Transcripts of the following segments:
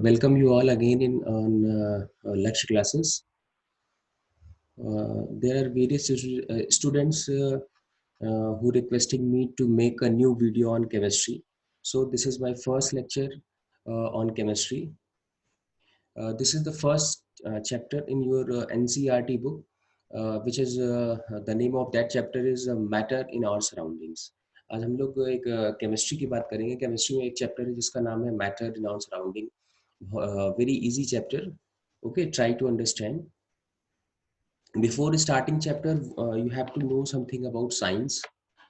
Welcome you all again in on lecture classes. There are various students who requesting me to make a new video on chemistry. So this is my first lecture on chemistry. This is the first chapter in your NCERT book, which is the name of that chapter is matter in our surroundings. आज हम लोग एक chemistry की बात करेंगे. Chemistry में एक chapter है जिसका नाम है matter in our surrounding. Very easy chapter. Okay, try to understand. Before starting chapter, you have to know something about science.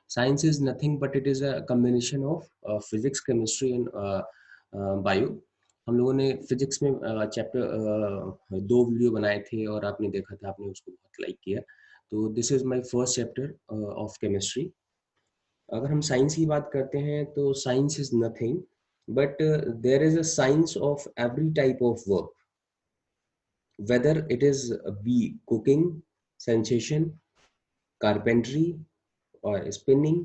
Science is nothing but it is a combination of physics, chemistry and bio. हम लोगों ने physics में chapter 2 video बनाए थे और आपने देखा था, आपने उसको बहुत लाइक किया. तो this is my first chapter of chemistry. अगर हम साइंस की बात करते हैं तो science is nothing but there is a science of every type of work, whether it is be cooking, sensation, carpentry or spinning.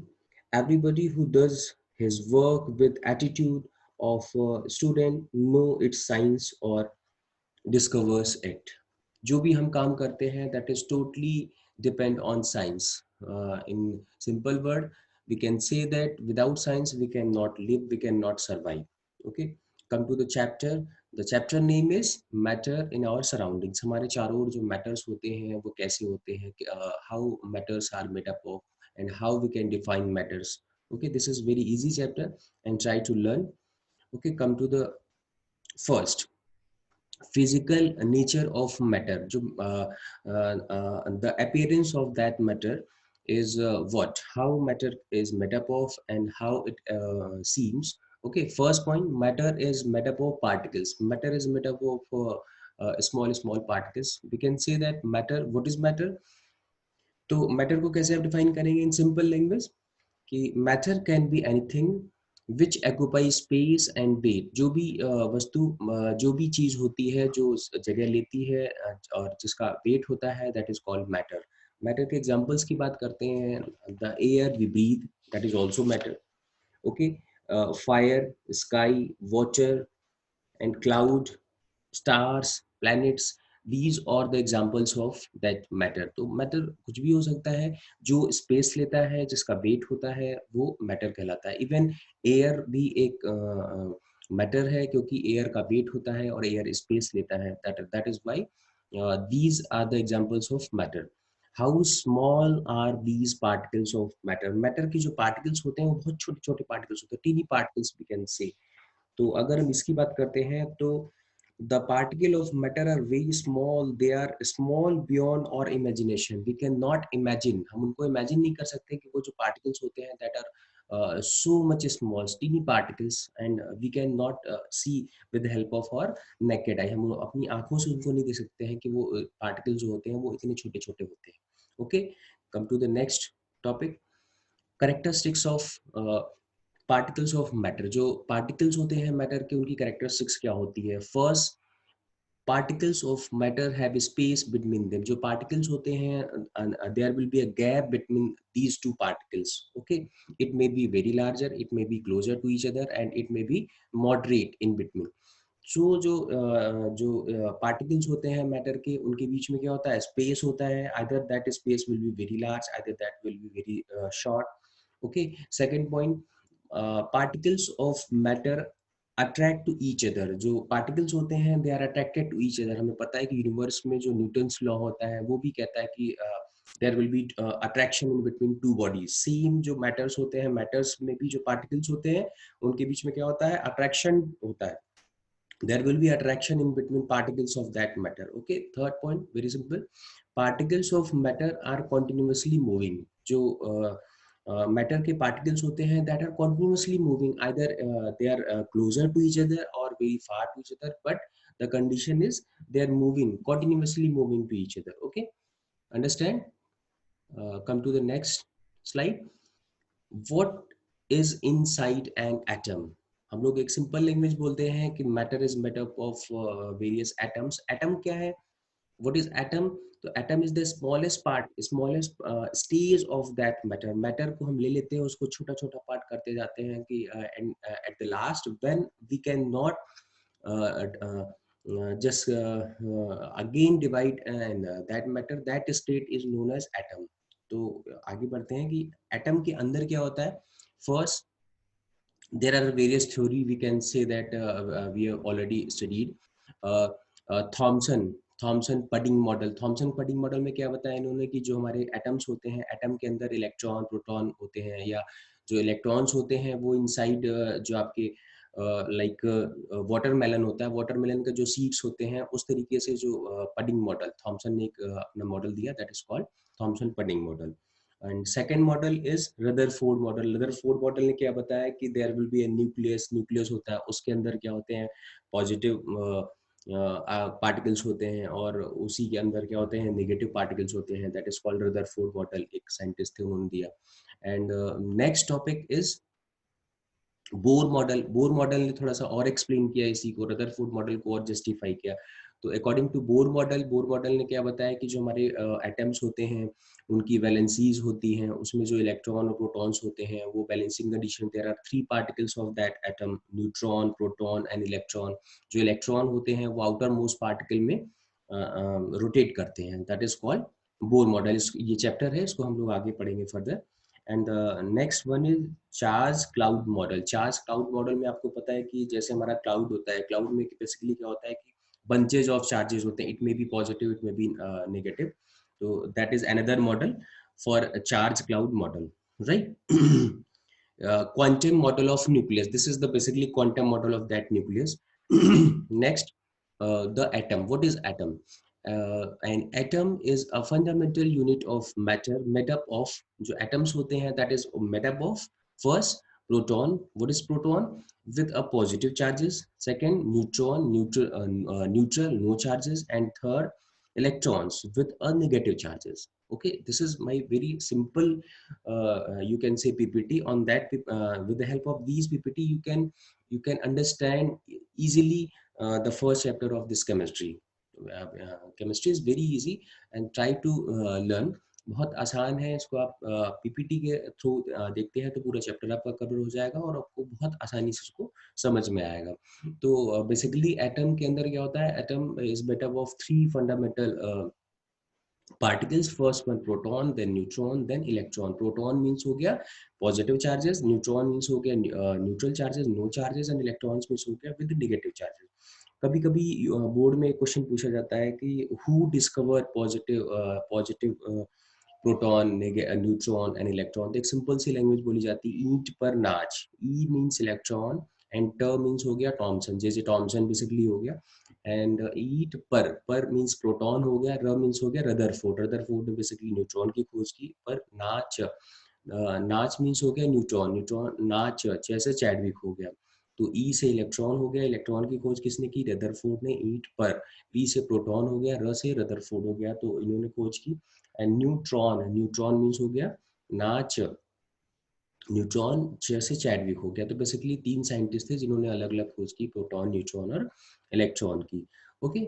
Everybody who does his work with attitude of a student know its science or discovers it. जो भी हम काम करते हैं that is totally depend on science. In simple word we can say that without science we cannot live, we cannot survive. Okay, come to the chapter. The chapter name is matter in our surroundings. हमारे चारों ओर जो matters होते हैं वो कैसे होते हैं, how matters are made up of and how we can define matters. Okay, this is very easy chapter and try to learn. Okay, come to the first, physical nature of matter. जो the appearance of that matter is what, how matter is made up of and how it seems. Okay, first point, matter is made up of particles. Matter is made up of small particles. We can say that matter, what is matter? तो matter को कैसे आप define करेंगे in simple language कि matter can be anything which occupy space and weight. जो भी वस्तु, जो भी चीज होती है जो जगह लेती है और जिसका weight होता है, that is called matter. Matter के examples की बात करते हैं, the air we breathe, that is also matter. Okay, fire, sky, water and cloud, stars, planets, these are the examples of that matter. तो matter कुछ भी हो सकता है, जो space लेता है, जिसका weight होता है, वो matter कहलाता है. Even air भी एक matter है क्योंकि air का weight होता है और air space लेता है. That is why these are the examples of matter. How small are these particles of matter? Matter की जो particles होते हैं वो बहुत छोटे छोटे particles होते हैं, teeny particles we can say. तो अगर हम इसकी बात करते हैं तो the particle of matter are very small, they are small beyond our imagination. We cannot imagine, हम उनको imagine नहीं कर सकते कि वो जो particles होते हैं that are so much small, teeny particles, and we cannot see with the help of our naked eye. हम अपनी आंखों से उनको नहीं देख सकते हैं कि वो particles जो होते हैं वो इतने छोटे छोटे होते हैं. Okay, come to the next topic, characteristics of particles of matter. जो पार्टिकल्स होते हैं मैटर के, उनकी कैरेक्टरिस्टिक्स क्या होती है? First, particles of matter have space between them. जो particles होते हैं there will be a gap between these two particles. Okay, it may be very larger, it may be closer to each other and it may be moderate in between. So जो particles होते हैं matter के, उनके बीच में क्या होता है? Space होता है. Either that space will be very large, either that will be very short. Okay, second point, particles of matter attract to each other. जो पार्टिकल्स होते हैं they are attracted to each other. हमें पता है कि universe में जो Newton's law होता है वो भी कहता है कि there will be attraction in between two bodies. Same जो मैटर्स होते हैं, मैटर्स में भी जो पार्टिकल्स होते हैं उनके बीच में क्या होता है? अट्रैक्शन होता है. there will be attraction in between particles of that matter. Okay, third point, very simple, particles of matter are continuously moving. जो matter के particles होते हैं that are continuously moving, either they are closer to each other or very far to each other, but the condition is they are moving, continuously moving to each other. Okay, understand? Come to the next slide. What is inside an atom? हम लोग एक simple language बोलते हैं कि matter is made up of various atoms. Atom क्या है? What is atom? तो atom is the smallest part, smallest stage of that matter. Matter को हम ले लेते हैं, उसको छोटा छोटा पार्ट करते जाते हैं कि at the last when we can not just again divide and that matter, that state is known as atom. तो आगे बढ़ते हैं कि एटम के अंदर क्या होता है. First, there are various theory we can say that we have already studied. uh, Thomson pudding model. Thomson pudding model में क्या बताया इन्होंने कि जो हमारे एटम्स होते हैं, एटम के अंदर इलेक्ट्रॉन प्रोटॉन होते हैं, या जो इलेक्ट्रॉन्स होते हैं वो इनसाइड जो आपके लाइक वाटरमेलन होता है, वाटरमेलन का जो सीड्स होते हैं, उस तरीके से जो पडिंग मॉडल थॉमसन ने एक अपना मॉडल दिया, that is called Thomson pudding model. And second model is Rutherford model. Rutherford model ने क्या बताया कि there will be a nucleus. Nucleus होता है, उसके अंदर क्या होते हैं, पॉजिटिव पार्टिकल्स होते हैं, और उसी के अंदर क्या होते हैं, नेगेटिव पार्टिकल्स होते हैं. That is called Rutherford model, एक साइंटिस्ट थे उन्होंने दिया. And next topic is Bohr model. Bohr model ने थोड़ा सा और एक्सप्लेन किया इसी को, रदरफोर्ड मॉडल को और जस्टिफाई किया. तो अकॉर्डिंग टू बोर मॉडल ने क्या बताया कि जो हमारे एटम्स होते हैं उनकी वैलेंसीज होती हैं, उसमें जो इलेक्ट्रॉन और प्रोटॉन्स होते हैं वो balancing condition, there are 3 particles of that atom, neutron, proton and electron. जो इलेक्ट्रॉन होते हैं वो आउटर मोस्ट पार्टिकल में रोटेट करते हैं, that is called Bohr model. ये चैप्टर है, इसको हम लोग आगे पढ़ेंगे further. And next one is charge cloud model. Charge cloud model में आपको पता है कि जैसे हमारा क्लाउड होता है, क्लाउड में बेसिकली क्या होता है कि बंचेज ऑफ चार्जेस होते हैं, it may be positive, it may be negative. तो that is another model for charge cloud model, right. Quantum model of nucleus, this is the basically quantum model of that nucleus. Next, the atom. What is atom? An atom is a fundamental unit of matter made up of, जो atoms होते हैं, that is made up of first proton. What is proton? With a positive charges. Second, neutron, neutral, no charges. And third, electrons with a negative charges. Okay, this is my very simple you can say PPT. On that with the help of these PPT you can understand easily the first chapter of this chemistry. Chemistry is very easy and try to learn. बहुत आसान है, इसको आप PPT के through देखते हैं तो पूरा चैप्टर आपका कवर हो जाएगा और आपको बहुत आसानी से उसको समझ में आएगा. तो बेसिकली एटम के अंदर क्या होता है, atom is made up of 3 fundamental particles. First one proton, then neutron, then electron. Proton means हो गया positive charges, neutron means हो गया neutral charges, no charges, and electrons means हो गया with negative charges. कभी कभी बोर्ड में question पूछा जाता है कि who discover positive proton, neutron and electron. तो एक सिंपल सी लैंग्वेज बोली जाती है, ईट पर नाच. ई मीन्स इलेक्ट्रॉन एंड ट मीन्स हो गया टॉमसन, जैसे टॉमसन बेसिकली हो गया. एंड ईट पर मीन्स प्रोटॉन हो गया, र मीन्स हो गया रदरफोर्ड. रदरफोर्ड ने बेसिकली न्यूट्रॉन की खोज की. पर नाच, नाच मीन्स हो गया न्यूट्रॉन, न्यूट्रॉन नाच जैसे चैडविक हो गया. तो ई से इलेक्ट्रॉन हो गया, इलेक्ट्रॉन की खोज किसने की, रदरफोर्ड ने. ईट पर, पी से प्रोटॉन हो गया, र से रदरफोर्ड हो गया, तो इन्होंने खोज की. एंड न्यूट्रॉन, न्यूट्रॉन मीन्स हो गया नाच, न्यूट्रॉन जैसे चैडविक हो गया. तो बेसिकली 3 साइंटिस्ट थे जिन्होंने अलग अलग खोज की, प्रोटॉन, न्यूट्रॉन और इलेक्ट्रॉन की. Okay,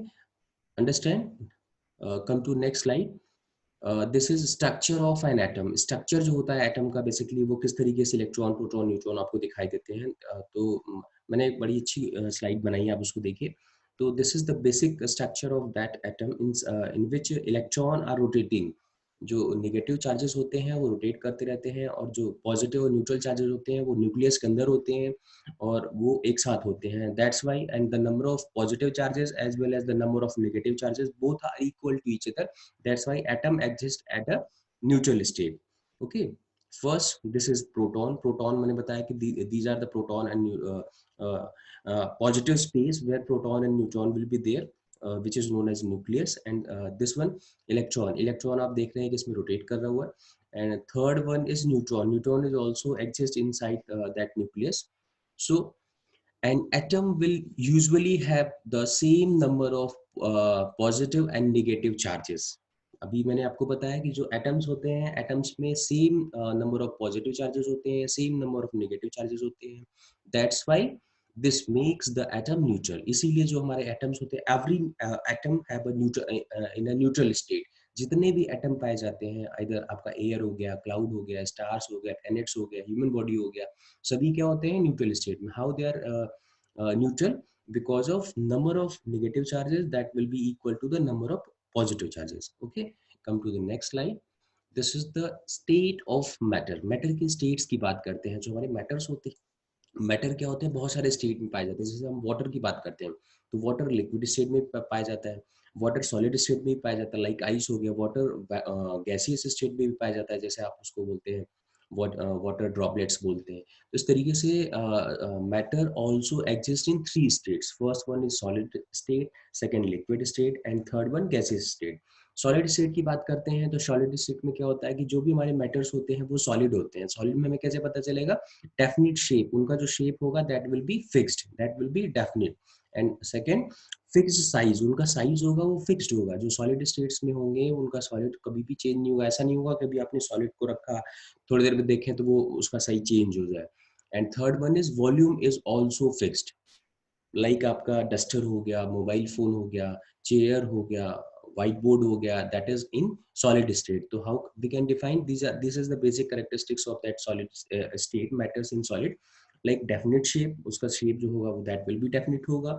understand. Come to next slide. This is structure of an atom. Structure जो होता है एटम का, बेसिकली वो किस तरीके से इलेक्ट्रॉन, प्रोटॉन, न्यूट्रॉन आपको दिखाई देते हैं. तो मैंने एक बड़ी अच्छी स्लाइड बनाई है, आप उसको देखिए. तो this is the basic structure of that atom in which electron are rotating. जो नेगेटिव चार्जेस होते हैं वो रोटेट करते रहते हैं, और जो पॉजिटिव और न्यूट्रल चार्जेस होते हैं वो न्यूक्लियस के अंदर होते हैं और वो एक साथ होते हैं. That's why and the number of positive charges as well as the number of negative charges both are equal to each other. That's why atom exists at a neutral state. Okay. First, this is proton. Proton मैंने बताया कि these are the proton and positive space where proton and neutron will be there, which is known as nucleus. And this one electron. Electron आप देख रहे हैं कि इसमें rotate कर रहा हुआ है. And third one is neutron. Neutron is also exists inside that nucleus. So an atom will usually have the same number of positive and negative charges. अभी मैंने आपको बताया कि जो एटम्स होते हैं, एटम्स में same number of positive charges होते हैं, same number of negative charges होते हैं. That's why this makes the atom neutral. इसीलिए जो हमारे एटम्स होते हैं, every atom have a neutral in a neutral state. जितने भी एटम पाए जाते हैं, इधर आपका एयर हो गया, क्लाउड हो गया, स्टार्स हो गया, प्लैनेट्स हो गया, ह्यूमन बॉडी हो गया, सभी क्या होते हैं न्यूट्रल स्टेट में. How they are neutral? because of number of negative charges that will be equal to the number of positive charges. Okay, come to the next slide. This is the state of matter. Matter की states की बात करते हैं. जो हमारे matters होते हैं, matter क्या होते हैं, बहुत सारे स्टेट में पाए जाते हैं. जैसे हम वाटर की बात करते हैं तो वाटर लिक्विड स्टेट में पाया जाता है, वाटर सॉलिड स्टेट में भी पाया जाता है, लाइक आइस हो गया. वाटर गैसियस स्टेट में भी पाया जाता है, जैसे आप उसको बोलते हैं वाटर ड्रॉपलेट्स बोलते हैं. तो इस तरीके से matter also exist in 3 states. First one is solid state, second liquid state and third one gaseous state. Solid state की बात करते हैं तो सॉलिड स्टेट में क्या होता है कि जो भी हमारे मैटर्स होते हैं वो सॉलिड होते हैं. सॉलिड में हमें कैसे पता चलेगा, डेफिनिट शेप, उनका जो शेप होगा that will be fixed, that will be definite. And second fixed size, उनका साइज होगा वो फिक्स्ड होगा. जो सॉलिड स्टेट्स में होंगे उनका सॉलिड कभी भी चेंज नहीं होगा. ऐसा नहीं होगा कभी आपने सॉलिड को रखा थोड़ी देर में देखें तो वो उसका साइज चेंज हो जाए. And third one is volume is also fixed. Like आपका डस्टर हो गया, मोबाइल फोन हो गया, चेयर हो गया, white board हो गया, that is in solid state. तो how we can define this is the basic characteristics of that solid state matters in solid. Like definite shape, उसका shape जो होगा वो that will be definite होगा.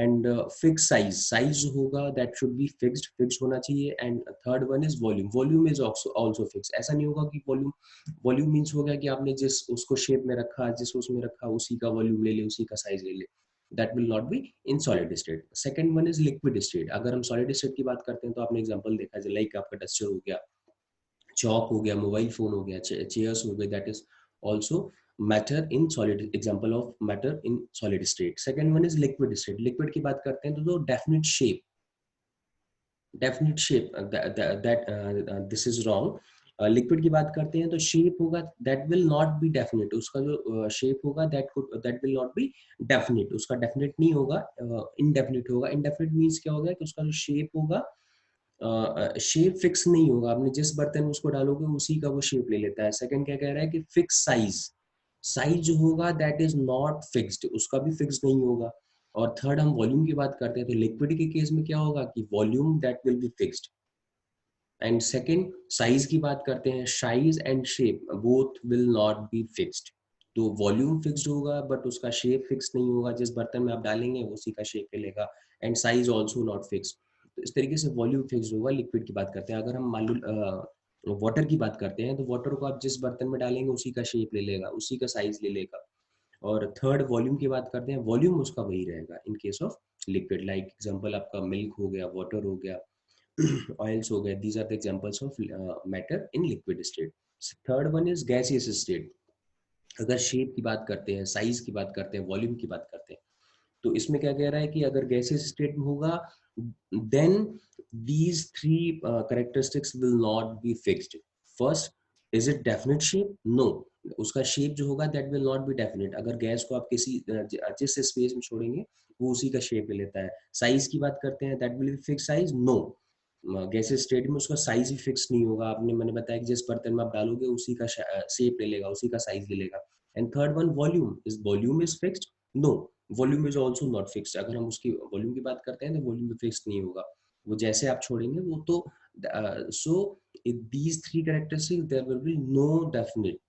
And fixed size जो होगा that should be fixed होना चाहिए. And third one is volume is also fixed. ऐसा नहीं होगा कि volume means हो गया कि आपने जिस उसको shape में रखा, जिस उसमें रखा उसी का volume ले ले, उसी का size ले ले. That will not be in solid state. Second one is liquid state. अगर हम solid state की बात करते हैं तो आपने example देखा है, like आपका duster हो गया, chalk हो गया, mobile phone हो गया, chairs हो गए, that is also matter in solid, example of matter in solid state. Second one is liquid state. Liquid की बात करते हैं तो definite shape, this is wrong. Liquid की बात करते हैं तो शेप होगा that will not be definite. उसका जो शेप होगा that will not be definite. उसका डेफिनेट नहीं होगा, इनडेफिनेट होगा. इनडेफिनेट मींस क्या होगा कि उसका जो शेप होगा, शेप फिक्स नहीं होगा. आपने जिस बर्तन में उसको डालोगे उसी का वो शेप ले लेता है. सेकंड क्या कह रहा है कि फिक्स साइज जो होगा दैट इज नॉट फिक्स्ड, उसका भी फिक्स नहीं होगा. और थर्ड हम वॉल्यूम की बात करते हैं तो लिक्विड के केस में क्या होगा कि volume that will be fixed. And second size की बात करते हैं, size and shape both will not be fixed. तो वॉल्यूम फिक्स्ड होगा बट उसका शेप फिक्स नहीं होगा. जिस बर्तन में आप डालेंगे उसी का शेप मिलेगा. And size also not fix. तो इस तरीके से वॉल्यूम फिक्स्ड होगा. लिक्विड की बात करते हैं. अगर हम मान लो वाटर की बात करते हैं तो वाटर को आप जिस बर्तन में डालेंगे उसी का शेप ले लेगा, उसी का साइज ले लेगा. और थर्ड वॉल्यूम की बात करते हैं, वॉल्यूम उसका वही रहेगा in case of liquid. Like example आपका मिल्क हो गया, वाटर हो गया, oils हो गए. these are the examples of matter in liquid state. third one is gaseous state. अगर शेप की बात करते हैं, साइज की बात करते हैं, वॉल्यूम की बात करते हैं तो इसमें क्या कह रहा है कि अगर गैसियस स्टेट में होगा then these three characteristics will not be fixed. First, is it definite shape? No. उसका शेप जो होगा that will not be definite. अगर गैस को आप किसी जिस स्पेस में छोड़ेंगे वो उसी का शेप ले लेता है. साइज की बात करते हैं that will be fixed size? No. Gaseous state में उसका साइज ही फिक्स नहीं होगा. मैंने बताया कि जिस बर्तन में आप डालोगे उसी का शेप ले लेगा, उसी का साइज ले लेगा. And third one volume is fixed? No, volume is also not fixed. अगर हम उसकी वॉल्यूम की बात करते हैं तो वॉल्यूम भी फिक्स नहीं होगा. वो जैसे आप छोड़ेंगे वो तो सो these three characteristics there will be no definite.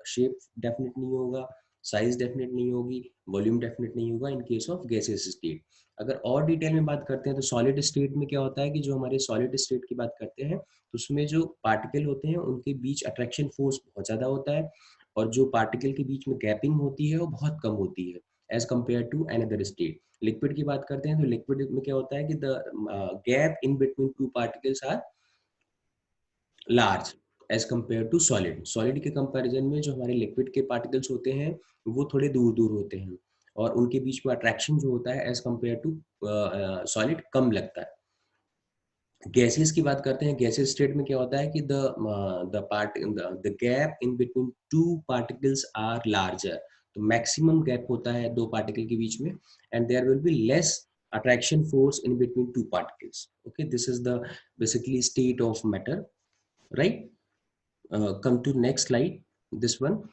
Shape definite नहीं होगा, साइज डेफिनेट नहीं होगी, वॉल्यूम डेफिनेट नहीं होगा in case of gaseous state. अगर और डिटेल में बात करते हैं तो सॉलिड स्टेट में क्या होता है कि जो हमारे सॉलिड स्टेट की बात करते हैं तो उसमें जो पार्टिकल होते हैं उनके बीच अट्रैक्शन फोर्स बहुत ज़्यादा होता है और जो पार्टिकल के बीच में गैपिंग होती है वो बहुत कम होती है as compare to another state. Liquid की बात करते हैं तो लिक्विड में क्या होता है कि the gap in between two particles are large as compare to solid के कंपैरिजन में जो हमारे लिक्विड के पार्टिकल्स होते हैं वो थोड़े दूर दूर होते हैं और उनके बीच में अट्रैक्शन जो होता है एज कम्पेयर टू सॉलिड कम लगता है. गैसेस की बात करते हैं. गैसेस स्टेट में क्या होता है कि the gap in between two particles are larger. तो मैक्सिमम गैप होता है दो पार्टिकल के बीच में and there will be less attraction force in between two particles. Okay, this is the basically state of matter, right? Come to next slide. This one,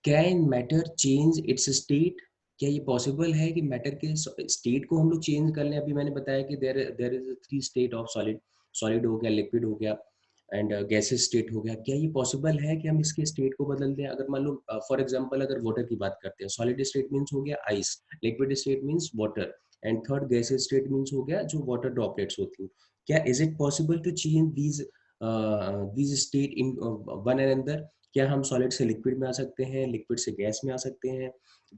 can matter change its state? क्या ये possible है कि matter के state को हम लोग change कर लें? अभी मैंने बताया कि there is 3 state of solid हो गया, लिक्विड हो गया एंड गैसेस स्टेट हो गया, क्या ये पॉसिबल है कि हम इसके स्टेट को बदल दें? अगर मान लो फॉर एग्जांपल अगर वाटर की बात करते हैं, सॉलिड स्टेट मींस हो गया ice, liquid state means water, and third gases state means हो गया जो वाटर ड्रॉपलेट्स होती हैं। क्या is it possible to change these state in one and another? क्या हम सॉलिड से लिक्विड में आ सकते हैं, लिक्विड से गैस में आ सकते हैं,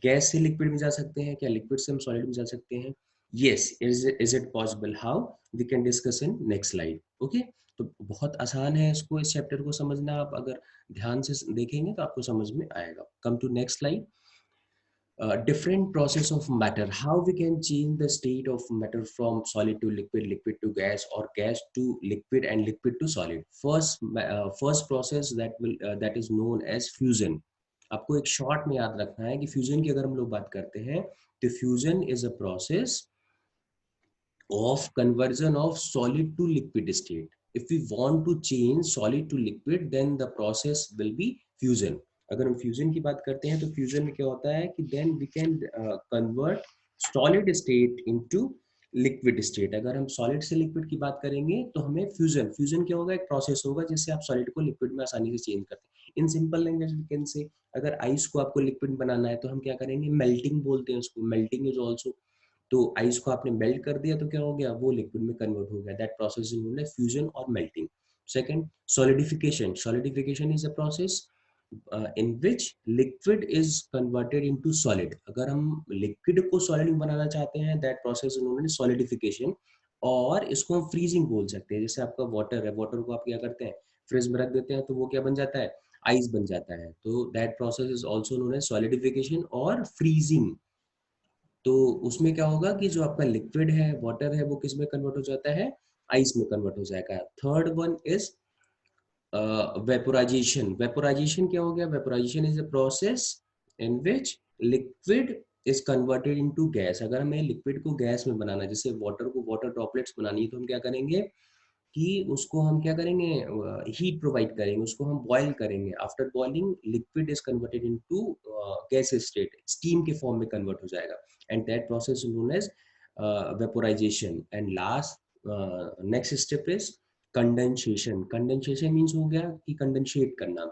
गैस से लिक्विड में जा सकते हैं, क्या लिक्विड से हम सॉलिड में जा सकते हैं? yes, is it possible? how? We can discuss in next slide. okay, तो बहुत आसान है इसको, इस चैप्टर को समझना। आप अगर ध्यान से देखेंगे तो आपको समझ में आएगा। Come to next slide. Different process of matter, how we can change the state of matter from solid to liquid, liquid to gas, or gas to liquid, and liquid to solid. First process that is known as fusion. आपको एक short में याद रखना है कि fusion की अगर हम लोग बात करते हैं तो fusion is a process of conversion of solid to liquid state. If we want to change solid to liquid, then the process will be fusion. अगर हम फ्यूजन की बात करते हैं तो फ्यूजन में क्या होता है कि then we can convert solid state into liquid state. अगर हम सॉलिड से लिक्विड की बात करेंगे तो हमें फ्यूजन क्या होगा, एक प्रोसेस होगा जिससे आप सॉलिड को लिक्विड में आसानी से चेंज करते हैं। In simple language we can say, अगर आइस को आपको लिक्विड बनाना है तो हम क्या करेंगे, मेल्टिंग बोलते हैं उसको, मेल्टिंग इज ऑल्सो। तो आइस को आपने मेल्ट कर दिया तो क्या हो गया, वो लिक्विड में कन्वर्ट हो गया। That process is known as fusion और melting. Second, solidification. Solidification is a process in which liquid is converted into solid. अगर हम लिक्विड को सॉलिड में बनाना चाहते हैं, that process is known as solidification. और इसको हम फ्रीजिंग बोल सकते हैं। जैसे आपका वाटर है, वाटर को आप क्या करते हैं, फ्रिज में रख देते हैं तो वो क्या बन जाता है, आइस बन जाता है। तो that process is also known as solidification और फ्रीजिंग। तो उसमें क्या होगा कि जो आपका लिक्विड है, वाटर है, वो किस में कन्वर्ट हो जाता है, आइस में कन्वर्ट हो जाएगा। Third one is vaporisation. Vaporisation क्या हो गया, vaporisation is a process in which liquid is converted into gas. अगर हमें लिक्विड को गैस में बनाना है, जैसे वाटर को वाटर ड्रॉपलेट्स बनानी है, तो हम क्या करेंगे कि उसको हम क्या करेंगे, हीट प्रोवाइड करेंगे, उसको हम बॉईल करेंगे। After boiling liquid is converted into gas state, steam के फॉर्म में कन्वर्ट हो जाएगा। And that process is known as vaporization. And last next step is condensation. Condensation means हो गया कि कंडेंसेट करना।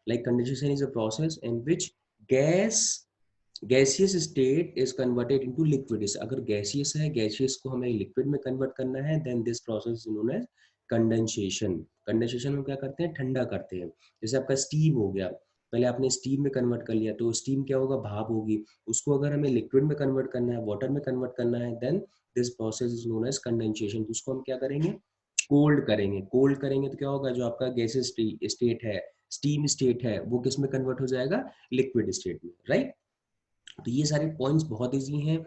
Like condensation is a process in which gas gaseous state is converted into liquid. अगर gaseous है, gaseous को हमें liquid में convert करना है, then this process is known as condensation. Condensation में क्या करते हैं, ठंडा करते हैं। जैसे आपका स्टीम हो गया, पहले आपने स्टीम में कन्वर्ट कर लिया, तो स्टीम क्या होगा, भाप होगी। उसको अगर हमें लिक्विड में कन्वर्ट करना है, वाटर में कन्वर्ट करना है, then this process is known as condensation. तो उसको हम क्या करेंगे, कोल्ड करेंगे। कोल्ड करेंगे तो क्या होगा, जो आपका गैसियस स्टेट है, स्टीम स्टेट है, वो किस में कन्वर्ट हो जाएगा, लिक्विड स्टेट में, राइट। तो ये सारे पॉइंट्स बहुत इजी हैं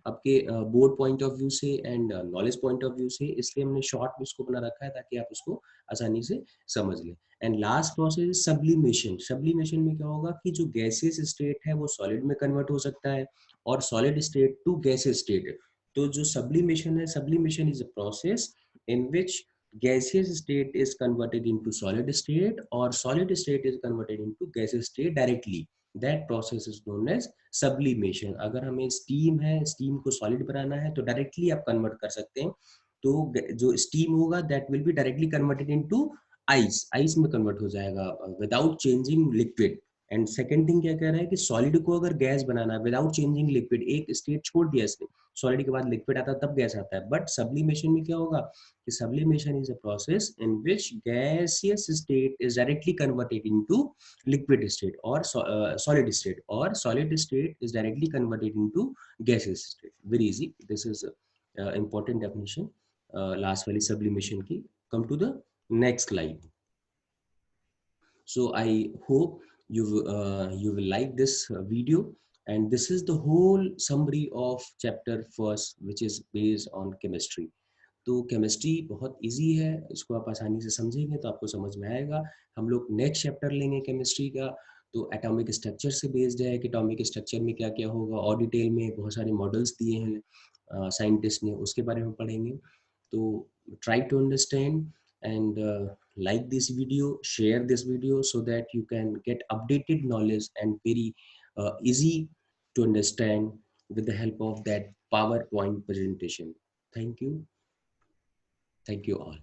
आपके बोर्ड पॉइंट ऑफ व्यू से and knowledge point of view से, इसलिए हमने शॉर्ट में इसको बना रखा है ताकि आप उसको आसानी से समझ लें। And last process sublimation. Sublimation में क्या होगा कि जो गैसेस स्टेट है वो सॉलिड में कन्वर्ट हो सकता है, और solid state to gases state. तो जो सब्लिमेशन है, sublimation is a process in which gaseous state is converted into solid state, or solid state is converted into gaseous state directly. That process is known as sublimation. अगर हमें steam है, steam को solid बनाना है तो directly आप convert कर सकते हैं। तो जो स्टीम होगा that will be directly converted into ice, ice में कन्वर्ट हो जाएगा without changing liquid. And second thing क्या कह रहा है कि सॉलिड को अगर गैस बनाना है विदाउट चेंजिंग लिक्विड, एक स्टेट छोड़ दिया इसने, सॉलिड के बाद लिक्विड आता है तब गैस आता है। बट सब्लिमेशन में क्या होगा कि sublimation is a process in which gaseous state is directly converted into liquid state or solid state, or solid state is directly converted into gaseous state. Very easy. This is important definition last वाली sublimation की. Come to the next slide. So I hope you will like this video, and this is the whole summary of chapter first, which is based on chemistry. तो chemistry बहुत easy है, इसको आप आसानी से समझेंगे तो आपको समझ में आएगा। हम लोग नेक्स्ट चैप्टर लेंगे केमिस्ट्री का, तो एटॉमिक स्ट्रक्चर से बेस्ड है कि एटॉमिक स्ट्रक्चर में क्या क्या होगा, और डिटेल में बहुत सारे मॉडल्स दिए हैं साइंटिस्ट ने, उसके बारे में पढ़ेंगे। तो try to understand and like this video, share this video so that you can get updated knowledge and very easy to understand with the help of that PowerPoint presentation. Thank you all.